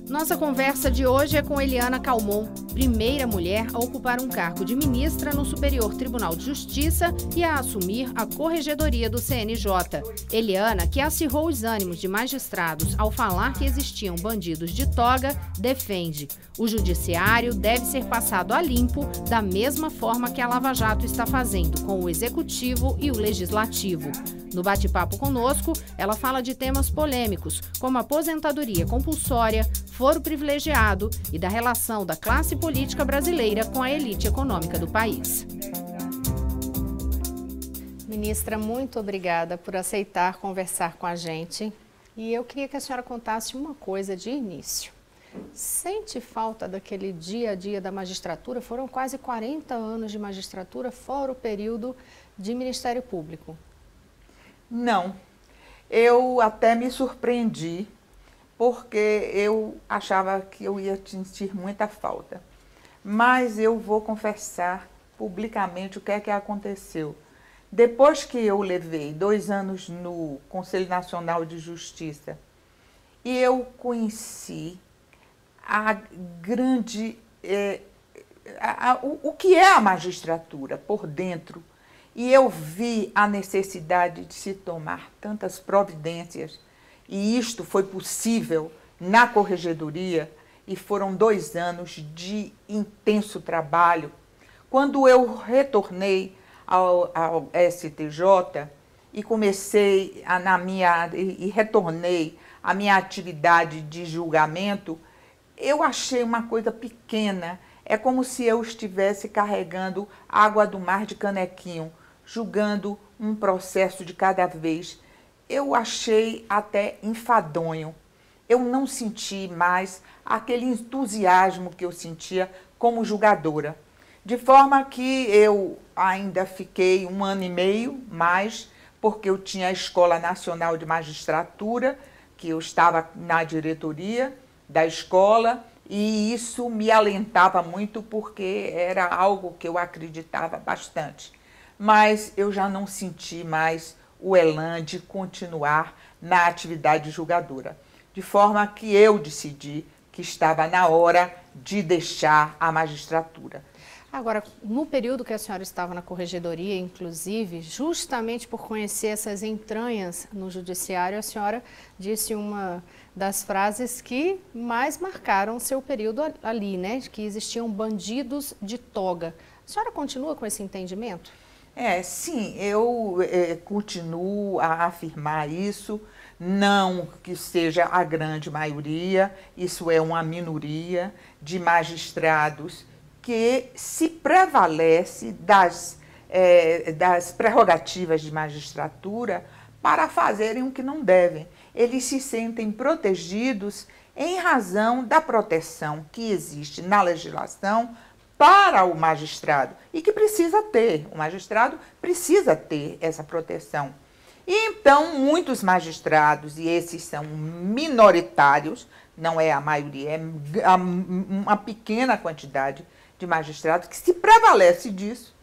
Nossa conversa de hoje é com Eliana Calmon, primeira mulher a ocupar um cargo de ministra no Superior Tribunal de Justiça e a assumir a corregedoria do CNJ. Eliana, que acirrou os ânimos de magistrados ao falar que existiam bandidos de toga, defende: o judiciário deve ser passado a limpo da mesma forma que a Lava Jato está fazendo com o Executivo e o Legislativo. No bate-papo conosco, ela fala de temas polêmicos, como aposentadoria compulsória, foro privilegiado e da relação da classe política brasileira com a elite econômica do país. Ministra, muito obrigada por aceitar conversar com a gente. E eu queria que a senhora contasse uma coisa de início. Sente falta daquele dia a dia da magistratura? Foram quase 40 anos de magistratura, fora o período de Ministério Público. Não, eu até me surpreendi, porque eu achava que eu ia sentir muita falta. Mas eu vou confessar publicamente o que é que aconteceu. Depois que eu levei 2 anos no Conselho Nacional de Justiça, e eu conheci a grande, o que é a magistratura por dentro, e eu vi a necessidade de se tomar tantas providências, e isto foi possível na Corregedoria, e foram 2 anos de intenso trabalho. Quando eu retornei ao STJ e comecei e retornei à minha atividade de julgamento, eu achei uma coisa pequena. É como se eu estivesse carregando água do mar de canequinho, julgando um processo de cada vez. Eu achei até enfadonho. Eu não senti mais aquele entusiasmo que eu sentia como julgadora. De forma que eu ainda fiquei 1 ano e meio mais, porque eu tinha a Escola Nacional de Magistratura, que eu estava na diretoria da escola, e isso me alentava muito, porque era algo que eu acreditava bastante. Mas eu já não senti mais o elan de continuar na atividade julgadora. De forma que eu decidi que estava na hora de deixar a magistratura. Agora, no período que a senhora estava na Corregedoria, inclusive, justamente por conhecer essas entranhas no judiciário, a senhora disse uma das frases que mais marcaram o seu período ali, né? Que existiam bandidos de toga. A senhora continua com esse entendimento? Sim, eu continuo a afirmar isso, não que seja a grande maioria, isso é uma minoria de magistrados que se prevalece das prerrogativas de magistratura para fazerem o que não devem. Eles se sentem protegidos em razão da proteção que existe na legislação para o magistrado e que precisa ter. O magistrado precisa ter essa proteção. E então muitos magistrados, e esses são minoritários, não é a maioria, é uma pequena quantidade de magistrados que se prevalece disso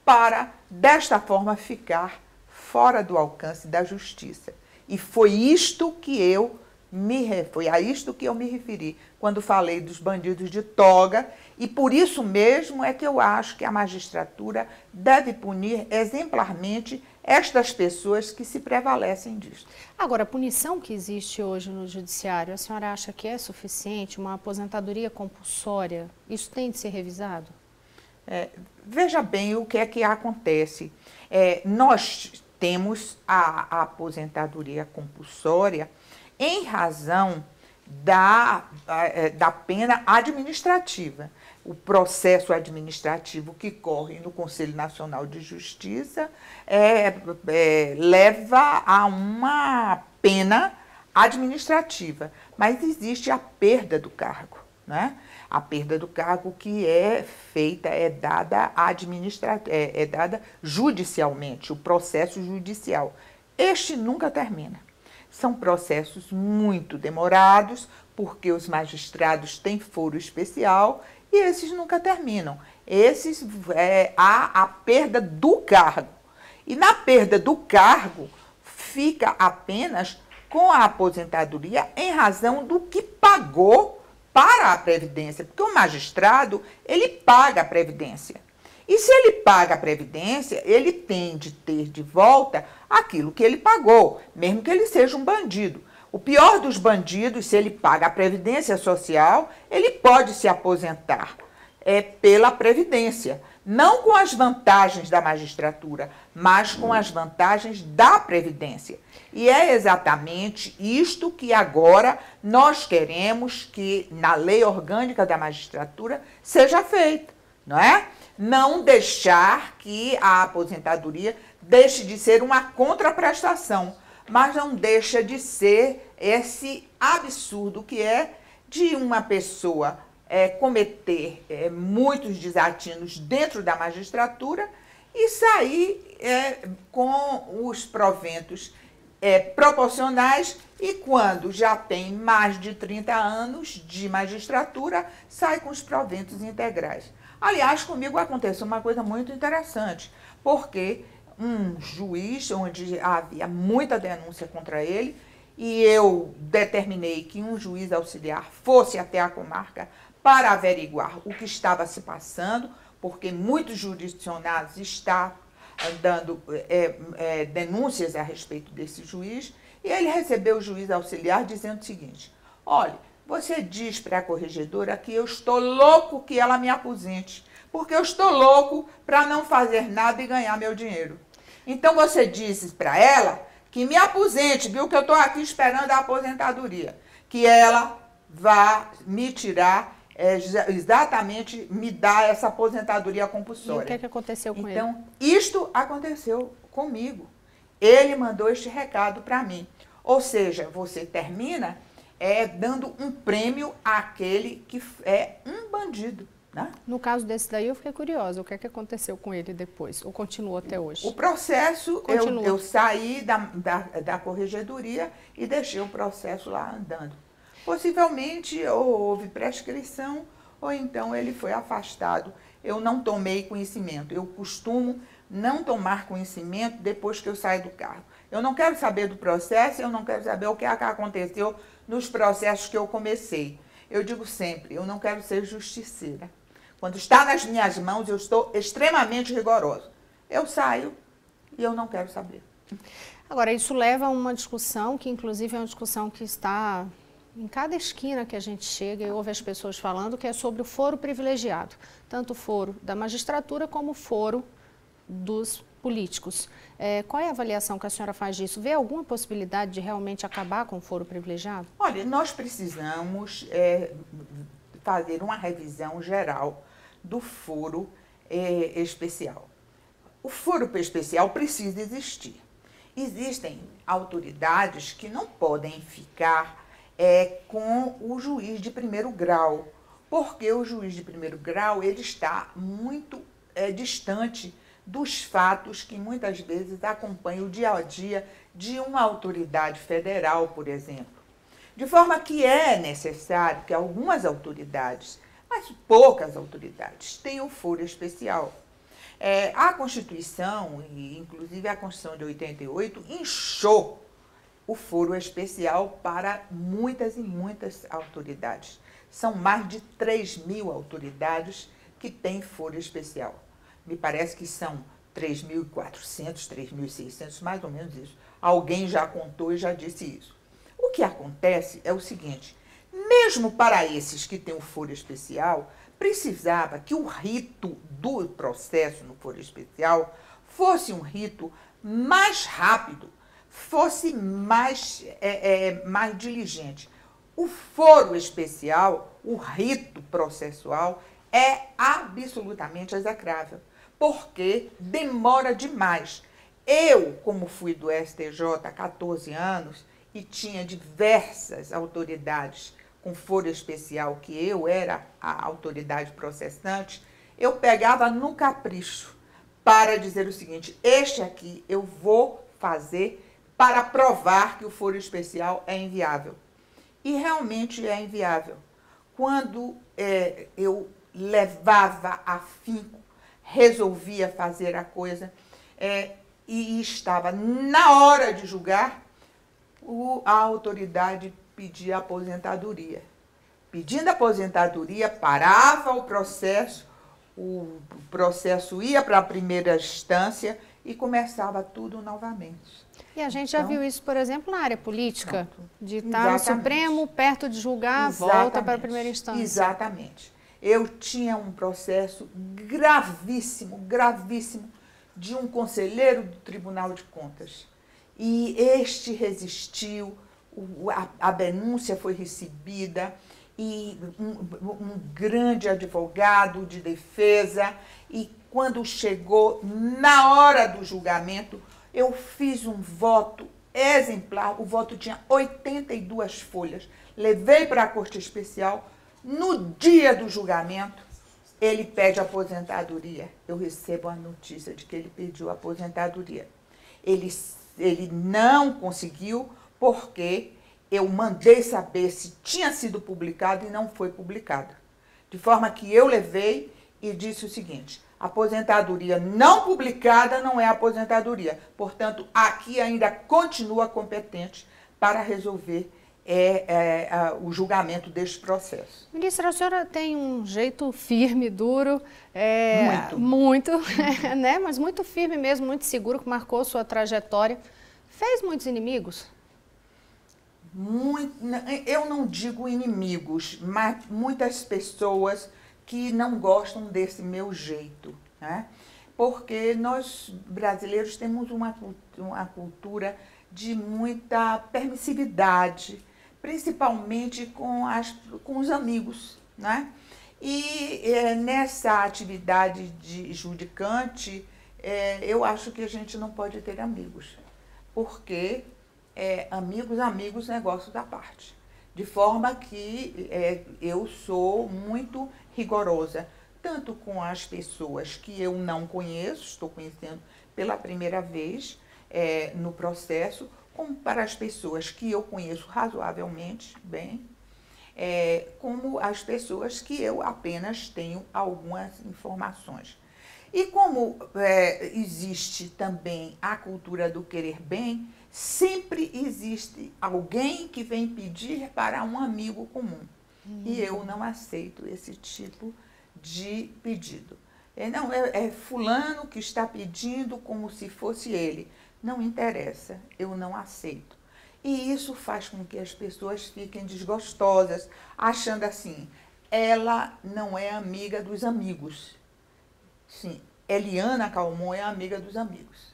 para, desta forma, ficar fora do alcance da justiça. E foi a isto que eu me referi quando falei dos bandidos de toga, e por isso mesmo é que eu acho que a magistratura deve punir exemplarmente estas pessoas que se prevalecem disso. Agora, a punição que existe hoje no judiciário, a senhora acha que é suficiente? Uma aposentadoria compulsória, isso tem de ser revisado? Veja bem o que é que acontece. Nós temos a aposentadoria compulsória em razão da pena administrativa. O processo administrativo que corre no Conselho Nacional de Justiça leva a uma pena administrativa, mas existe a perda do cargo, né? A perda do cargo que é feita, é dada judicialmente, o processo judicial. Este nunca termina. São processos muito demorados, porque os magistrados têm foro especial e esses nunca terminam. Esses há a perda do cargo. E na perda do cargo, fica apenas com a aposentadoria em razão do que pagou para a Previdência. Porque o magistrado, ele paga a Previdência. E se ele paga a Previdência, ele tem de ter de volta aquilo que ele pagou, mesmo que ele seja um bandido. O pior dos bandidos, se ele paga a Previdência Social, ele pode se aposentar pela Previdência. Não com as vantagens da magistratura, mas com as vantagens da Previdência. E é exatamente isto que agora nós queremos que na Lei Orgânica da Magistratura seja feito, não é? Não deixar que a aposentadoria deixe de ser uma contraprestação, mas não deixa de ser esse absurdo que é de uma pessoa cometer muitos desatinos dentro da magistratura e sair com os proventos proporcionais e quando já tem mais de 30 anos de magistratura, sai com os proventos integrais. Aliás, comigo aconteceu uma coisa muito interessante, porque um juiz, onde havia muita denúncia contra ele, e eu determinei que um juiz auxiliar fosse até a comarca para averiguar o que estava se passando, porque muitos jurisdicionados estão dando denúncias a respeito desse juiz, e ele recebeu o juiz auxiliar dizendo o seguinte: olha, você diz para a corregedora que eu estou louco que ela me aposente, porque eu estou louco para não fazer nada e ganhar meu dinheiro. Então você disse para ela que me aposente, viu, que eu estou aqui esperando a aposentadoria, que ela vá me tirar, exatamente me dar essa aposentadoria compulsória. E o que aconteceu com ele? Então, isto aconteceu comigo. Ele mandou este recado para mim. Ou seja, você termina dando um prêmio àquele que é um bandido. Né? No caso desse daí, eu fiquei curiosa. O que aconteceu com ele depois? Ou continuou até hoje? O processo, eu saí da corregedoria e deixei o processo lá andando. Possivelmente ou houve prescrição ou então ele foi afastado. Eu não tomei conhecimento. Eu costumo não tomar conhecimento depois que eu saio do cargo. Eu não quero saber do processo, eu não quero saber o que aconteceu nos processos que eu comecei. Eu digo sempre, eu não quero ser justiceira. Quando está nas minhas mãos, eu estou extremamente rigorosa. Eu saio e eu não quero saber. Agora, isso leva a uma discussão que, inclusive, é uma discussão que está em cada esquina que a gente chega e ouve as pessoas falando, que é sobre o foro privilegiado. Tanto o foro da magistratura como o foro dos políticos. Qual é a avaliação que a senhora faz disso? Vê alguma possibilidade de realmente acabar com o foro privilegiado? Olha, nós precisamos fazer uma revisão geral do foro especial. O foro especial precisa existir. Existem autoridades que não podem ficar com o juiz de primeiro grau, porque o juiz de primeiro grau ele está muito distante dos fatos que muitas vezes acompanham o dia a dia de uma autoridade federal, por exemplo. De forma que é necessário que algumas autoridades, mas poucas autoridades, tenham foro especial. A Constituição, e inclusive a Constituição de 88, inchou o foro especial para muitas e muitas autoridades. São mais de 3.000 autoridades que têm foro especial. Me parece que são 3.400, 3.600, mais ou menos isso. Alguém já contou e já disse isso. O que acontece é o seguinte, mesmo para esses que têm o foro especial, precisava que o rito do processo no foro especial fosse um rito mais rápido, fosse mais diligente. O foro especial, o rito processual, é absolutamente execrável, porque demora demais. Eu, como fui do STJ há 14 anos e tinha diversas autoridades com foro especial, que eu era a autoridade processante, eu pegava no capricho para dizer o seguinte, este aqui eu vou fazer para provar que o foro especial é inviável. E realmente é inviável. Quando eu levava afinco, resolvia fazer a coisa e estava na hora de julgar, a autoridade pedia aposentadoria. Pedindo aposentadoria, parava o processo ia para a primeira instância e começava tudo novamente. E a gente já viu isso, por exemplo, na área política, de estar no Supremo, perto de julgar, volta para a primeira instância. Exatamente. Eu tinha um processo gravíssimo, gravíssimo, de um conselheiro do Tribunal de Contas. E este resistiu, a denúncia foi recebida, e um grande advogado de defesa, e quando chegou na hora do julgamento, eu fiz um voto exemplar, o voto tinha 82 folhas, levei para a Corte Especial, no dia do julgamento, ele pede aposentadoria, eu recebo a notícia de que ele pediu aposentadoria. Ele não conseguiu, porque eu mandei saber se tinha sido publicado e não foi publicado. De forma que eu levei e disse o seguinte: aposentadoria não publicada não é aposentadoria. Portanto, aqui ainda continua competente para resolver o julgamento deste processo. Ministra, a senhora tem um jeito firme, duro, muito né? Mas muito firme mesmo, muito seguro, que marcou sua trajetória. Fez muitos inimigos? Eu não digo inimigos, mas muitas pessoas que não gostam desse meu jeito, né? Porque nós brasileiros temos uma cultura de muita permissividade, principalmente com os amigos, né? E nessa atividade de judicante, eu acho que a gente não pode ter amigos, porque amigos, negócio da parte. De forma que eu sou muito rigorosa, tanto com as pessoas que eu não conheço, estou conhecendo pela primeira vez no processo, como para as pessoas que eu conheço razoavelmente bem, como as pessoas que eu apenas tenho algumas informações. E como existe também a cultura do querer bem, sempre existe alguém que vem pedir para um amigo comum. E eu não aceito esse tipo de pedido. Não, é fulano que está pedindo como se fosse ele. Não interessa, eu não aceito. E isso faz com que as pessoas fiquem desgostosas, achando assim, ela não é amiga dos amigos. Sim, Eliana Calmon é amiga dos amigos.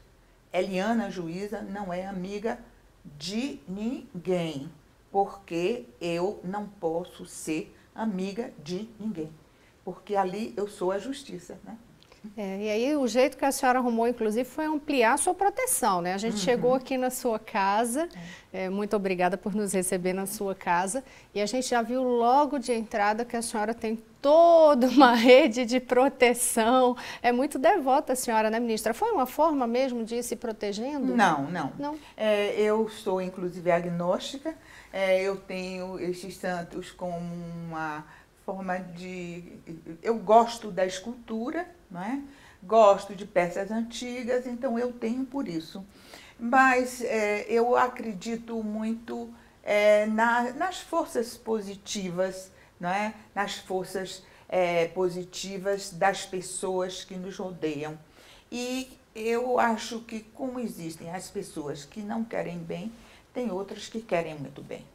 Eliana Juíza não é amiga de ninguém, porque eu não posso ser amiga de ninguém, porque ali eu sou a justiça, né? E aí o jeito que a senhora arrumou, inclusive, foi ampliar a sua proteção, né? A gente chegou aqui na sua casa, muito obrigada por nos receber na sua casa, e a gente já viu logo de entrada que a senhora tem toda uma rede de proteção. É muito devota a senhora, né, ministra? Foi uma forma mesmo de ir se protegendo? Não. Eu sou, inclusive, agnóstica. Eu tenho estes santos como uma forma de... Eu gosto da escultura, não é? Gosto de peças antigas, então eu tenho por isso. Mas eu acredito muito nas forças positivas, não é? Nas forças positivas das pessoas que nos rodeiam. E eu acho que, como existem as pessoas que não querem bem, tem outras que querem muito bem.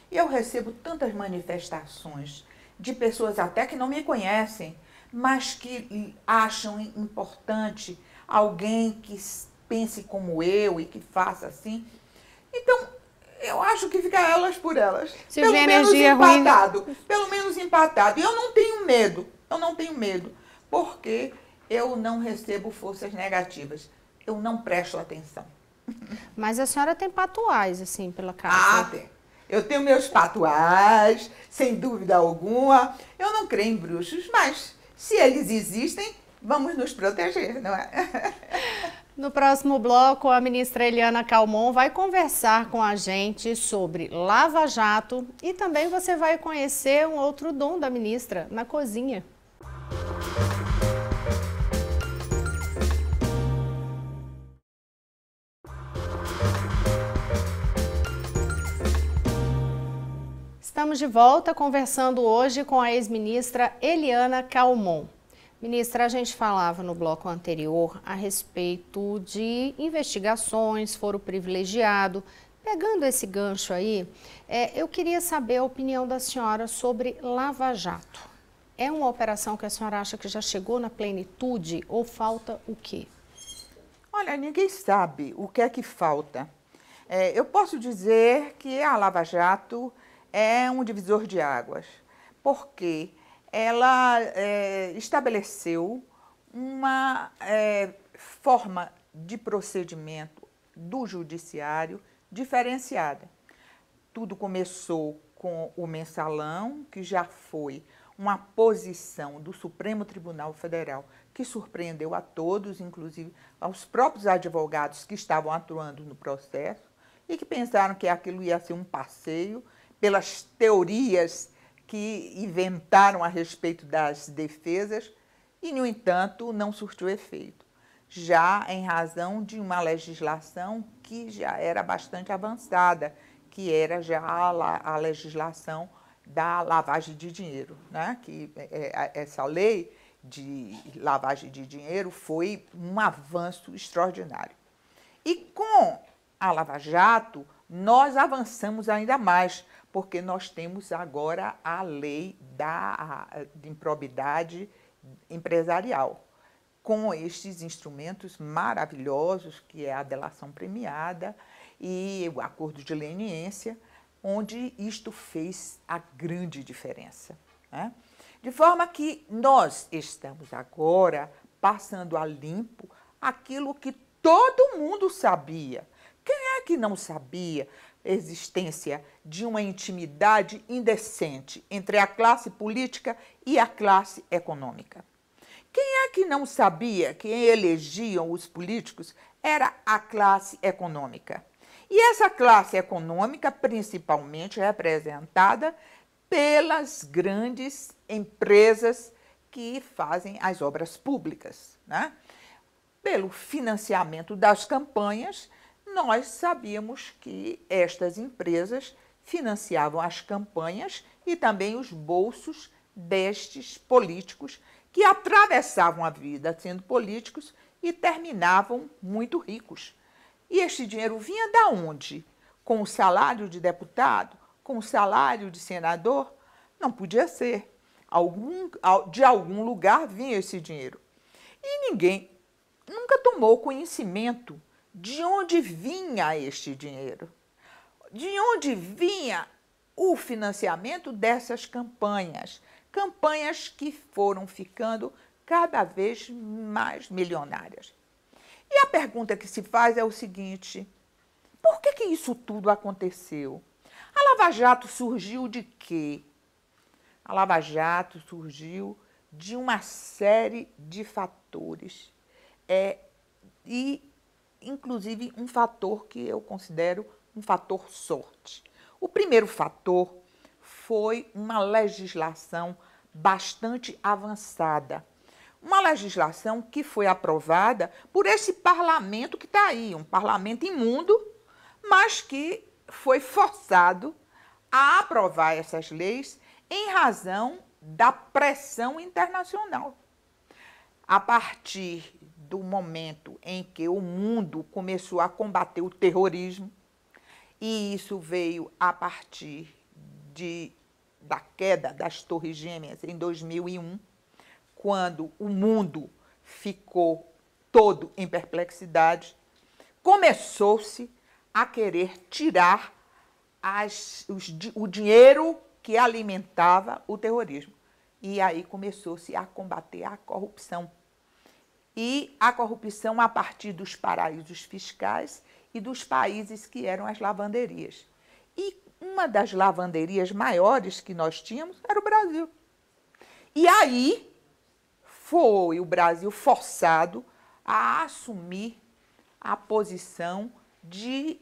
E eu recebo tantas manifestações de pessoas até que não me conhecem, mas que acham importante alguém que pense como eu e que faça assim. Então, eu acho que fica elas por elas. Se pelo menos empatado. Ruim. Pelo menos empatado. E eu não tenho medo, porque eu não recebo forças negativas. Eu não presto atenção. Mas a senhora tem patuais, assim, pela casa? Tem. Eu tenho meus patuais, sem dúvida alguma. Eu não creio em bruxos, mas se eles existem, vamos nos proteger, não é? No próximo bloco, a ministra Eliana Calmon vai conversar com a gente sobre Lava Jato e também você vai conhecer um outro dom da ministra na cozinha. Estamos de volta conversando hoje com a ex-ministra Eliana Calmon. Ministra, a gente falava no bloco anterior a respeito de investigações, foro privilegiado. Pegando esse gancho aí, eu queria saber a opinião da senhora sobre Lava Jato. É uma operação que a senhora acha que já chegou na plenitude ou falta o quê? Olha, ninguém sabe o que é que falta. Eu posso dizer que a Lava Jato é um divisor de águas, porque ela estabeleceu uma forma de procedimento do judiciário diferenciada. Tudo começou com o mensalão, que já foi uma posição do Supremo Tribunal Federal que surpreendeu a todos, inclusive aos próprios advogados que estavam atuando no processo e que pensaram que aquilo ia ser um passeio pelas teorias que inventaram a respeito das defesas e, no entanto, não surtiu efeito, já em razão de uma legislação que já era bastante avançada, que era já a legislação da lavagem de dinheiro, né? Que essa lei de lavagem de dinheiro foi um avanço extraordinário. E com a Lava Jato, nós avançamos ainda mais, porque nós temos agora a lei de improbidade empresarial, com estes instrumentos maravilhosos, que é a delação premiada e o acordo de leniência, onde isto fez a grande diferença, né? De forma que nós estamos agora passando a limpo aquilo que todo mundo sabia. Quem é que não sabia a existência de uma intimidade indecente entre a classe política e a classe econômica? Quem é que não sabia que quem elegiam os políticos era a classe econômica? E essa classe econômica, principalmente representada pelas grandes empresas que fazem as obras públicas, né? Pelo financiamento das campanhas, nós sabíamos que estas empresas financiavam as campanhas e também os bolsos destes políticos que atravessavam a vida sendo políticos e terminavam muito ricos. E este dinheiro vinha da onde? Com o salário de deputado? Com o salário de senador? Não podia ser. De algum lugar vinha esse dinheiro. E ninguém nunca tomou conhecimento de onde vinha este dinheiro, de onde vinha o financiamento dessas campanhas, campanhas que foram ficando cada vez mais milionárias. E a pergunta que se faz é o seguinte: por que isso tudo aconteceu? A Lava Jato surgiu de quê? A Lava Jato surgiu de uma série de fatores, e inclusive um fator que eu considero um fator sorte. O primeiro fator foi uma legislação bastante avançada. Uma legislação que foi aprovada por esse parlamento que está aí, um parlamento imundo, mas que foi forçado a aprovar essas leis em razão da pressão internacional. A partir do momento em que o mundo começou a combater o terrorismo, e isso veio a partir da queda das Torres Gêmeas em 2001, quando o mundo ficou todo em perplexidade, começou-se a querer tirar o dinheiro que alimentava o terrorismo. E aí começou-se a combater a corrupção. E a corrupção a partir dos paraísos fiscais e dos países que eram as lavanderias. E uma das lavanderias maiores que nós tínhamos era o Brasil. E aí foi o Brasil forçado a assumir a posição de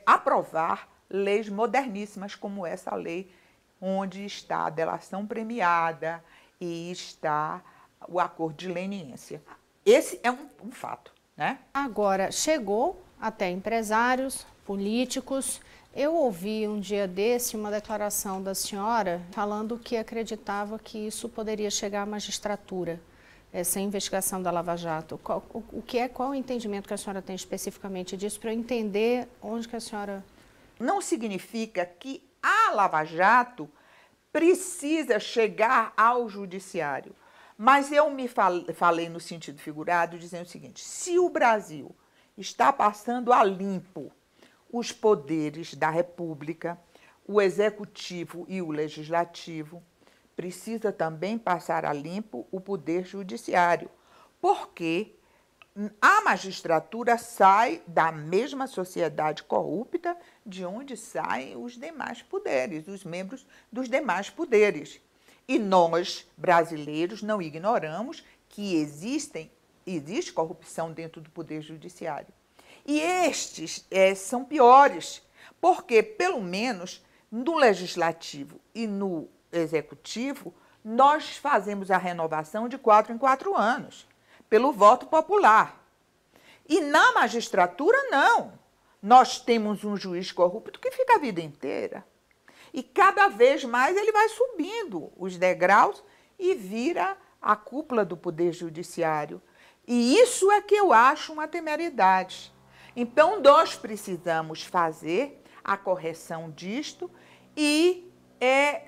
aprovar leis moderníssimas, como essa lei, onde está a delação premiada e está o acordo de leniência. Esse é um fato, né? Agora, chegou até empresários, políticos. Eu ouvi um dia desse uma declaração da senhora falando que acreditava que isso poderia chegar à magistratura, essa investigação da Lava Jato. Qual o entendimento que a senhora tem especificamente disso, para eu entender onde que a senhora... Não significa que a Lava Jato precisa chegar ao judiciário. Mas eu me falei no sentido figurado, dizendo o seguinte: se o Brasil está passando a limpo os poderes da República, o Executivo e o Legislativo, precisa também passar a limpo o Poder Judiciário, porque a magistratura sai da mesma sociedade corrupta de onde saem os demais poderes, os membros dos demais poderes. E nós, brasileiros, não ignoramos que existe corrupção dentro do Poder Judiciário. E estes são piores, porque, pelo menos, no Legislativo e no Executivo, nós fazemos a renovação de 4 em 4 anos, pelo voto popular. E na magistratura, não. Nós temos um juiz corrupto que fica a vida inteira. E cada vez mais ele vai subindo os degraus e vira a cúpula do Poder Judiciário. E isso é que eu acho uma temeridade. Então, nós precisamos fazer a correção disto e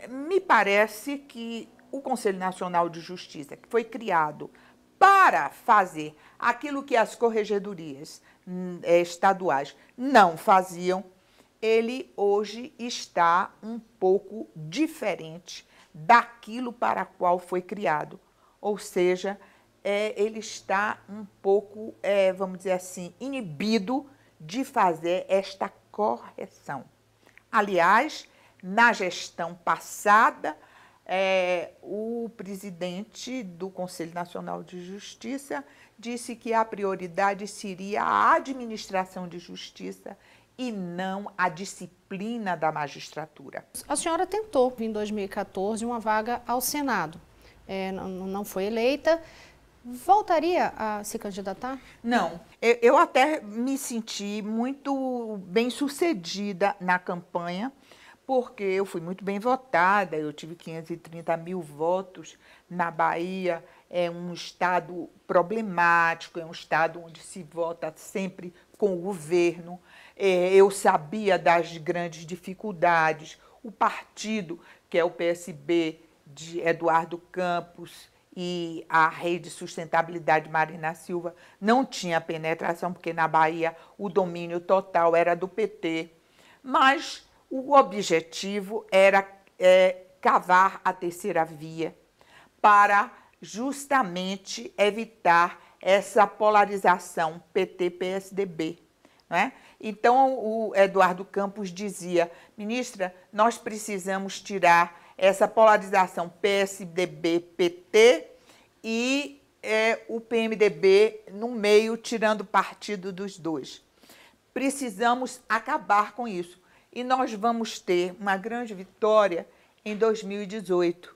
me parece que o Conselho Nacional de Justiça, que foi criado para fazer aquilo que as corregedorias estaduais não faziam, ele hoje está um pouco diferente daquilo para o qual foi criado. Ou seja, ele está um pouco, vamos dizer assim, inibido de fazer esta correção. Aliás, na gestão passada, o presidente do Conselho Nacional de Justiça disse que a prioridade seria a administração de justiça e não a disciplina da magistratura. A senhora tentou, em 2014, uma vaga ao Senado. Não foi eleita. Voltaria a se candidatar? Não. Eu até me senti muito bem-sucedida na campanha, porque eu fui muito bem votada, eu tive 530 mil votos. Na Bahia é um estado problemático, é um estado onde se vota sempre com o governo. Eu sabia das grandes dificuldades. O partido, que é o PSB de Eduardo Campos, e a Rede Sustentabilidade Marina Silva, não tinha penetração, porque na Bahia o domínio total era do PT. Mas o objetivo era cavar a terceira via para justamente evitar essa polarização PT-PSDB. Né? Então, o Eduardo Campos dizia: ministra, nós precisamos tirar essa polarização PSDB-PT e o PMDB no meio, tirando partido dos dois. Precisamos acabar com isso. E nós vamos ter uma grande vitória em 2018.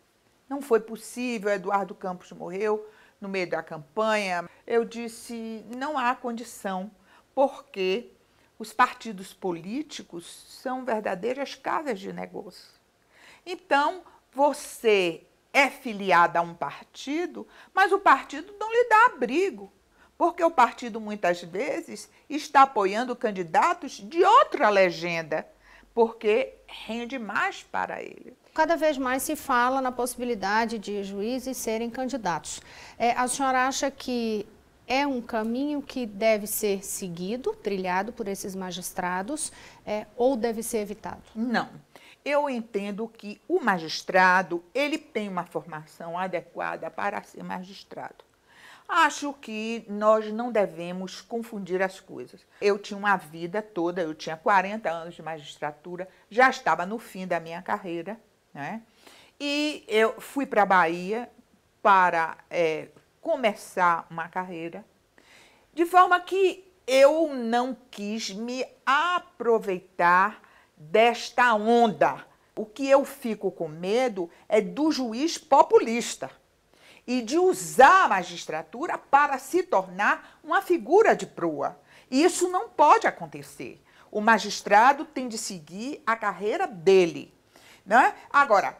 Não foi possível, Eduardo Campos morreu no meio da campanha. Eu disse, não há condição, porque os partidos políticos são verdadeiras casas de negócio. Então, você é filiada a um partido, mas o partido não lhe dá abrigo, porque o partido, muitas vezes, está apoiando candidatos de outra legenda, porque rende mais para ele. Cada vez mais se fala na possibilidade de juízes serem candidatos. A senhora acha que é um caminho que deve ser seguido, trilhado por esses magistrados, ou deve ser evitado? Não. Eu entendo que o magistrado, ele tem uma formação adequada para ser magistrado. Acho que nós não devemos confundir as coisas. Eu tinha uma vida toda, eu tinha 40 anos de magistratura, já estava no fim da minha carreira, né? E eu fui para a Bahia para começar uma carreira, de forma que eu não quis me aproveitar desta onda. O que eu fico com medo é do juiz populista e de usar a magistratura para se tornar uma figura de proa. E isso não pode acontecer. O magistrado tem de seguir a carreira dele, né? Agora,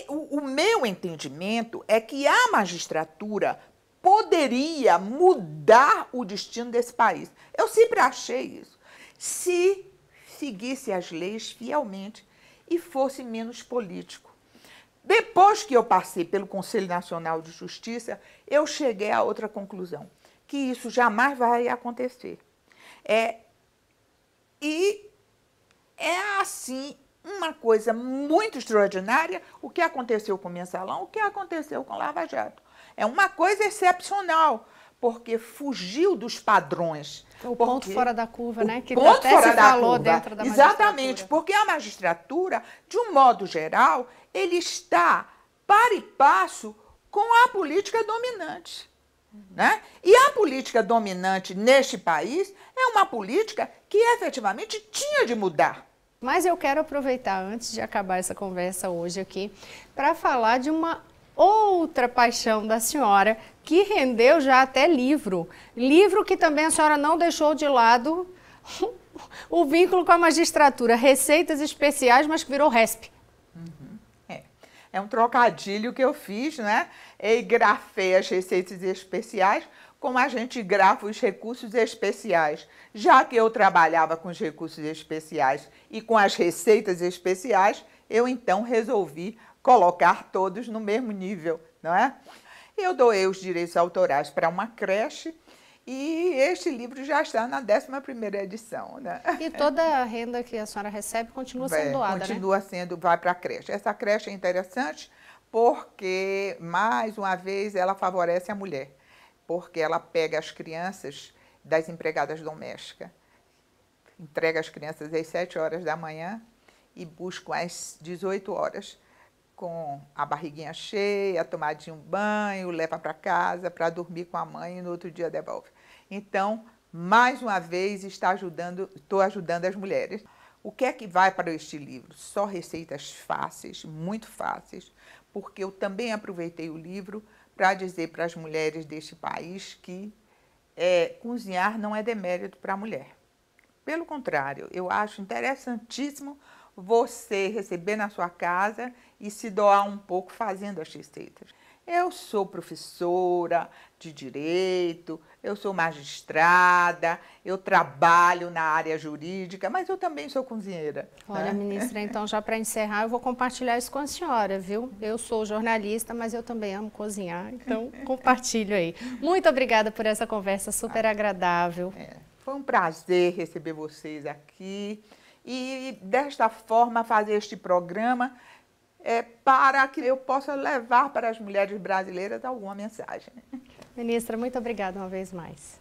o meu entendimento é que a magistratura poderia mudar o destino desse país. Eu sempre achei isso. Se seguisse as leis fielmente e fosse menos político. Depois que eu passei pelo Conselho Nacional de Justiça, eu cheguei a outra conclusão, que isso jamais vai acontecer. E é assim, uma coisa muito extraordinária o que aconteceu com o Mensalão, o que aconteceu com o Lava Jato. É uma coisa excepcional, porque fugiu dos padrões. O ponto fora da curva, né? Que ponto até fora se da falou curva. dentro da magistratura. Exatamente, porque a magistratura, de um modo geral, ele está par e passo com a política dominante. Né? E a política dominante neste país é uma política que efetivamente tinha de mudar. Mas eu quero aproveitar, antes de acabar essa conversa hoje aqui, para falar de uma outra paixão da senhora, que rendeu já até livro. Livro que também a senhora não deixou de lado o vínculo com a magistratura. Receitas especiais, mas que virou RESP. É um trocadilho que eu fiz, né? Eu grafei as receitas especiais como a gente grafa os recursos especiais. Já que eu trabalhava com os recursos especiais e com as receitas especiais, eu então resolvi colocar todos no mesmo nível, não é? Eu doei os direitos autorais para uma creche e este livro já está na 11ª edição, né? E toda a renda que a senhora recebe continua sendo doada, continua né? sendo, vai para a creche. Essa creche é interessante porque, mais uma vez, ela favorece a mulher, porque ela pega as crianças das empregadas domésticas, entrega as crianças às 7 horas da manhã e busca às 18 horas, com a barriguinha cheia, tomadinho um banho, leva para casa para dormir com a mãe e no outro dia devolve. Então, mais uma vez, estou ajudando as mulheres. O que é que vai para este livro? Só receitas fáceis, muito fáceis, porque eu também aproveitei o livro para dizer para as mulheres deste país que cozinhar não é demérito para a mulher. Pelo contrário, eu acho interessantíssimo você receber na sua casa e se doar um pouco fazendo as receitas. Eu sou professora de direito, eu sou magistrada, eu trabalho na área jurídica, mas eu também sou cozinheira. Olha, ministra, então já para encerrar, eu vou compartilhar isso com a senhora, viu? Eu sou jornalista, mas eu também amo cozinhar, então compartilho aí. Muito obrigada por essa conversa super agradável. Foi um prazer receber vocês aqui e desta forma fazer este programa para que eu possa levar para as mulheres brasileiras alguma mensagem. Ministra, muito obrigada uma vez mais.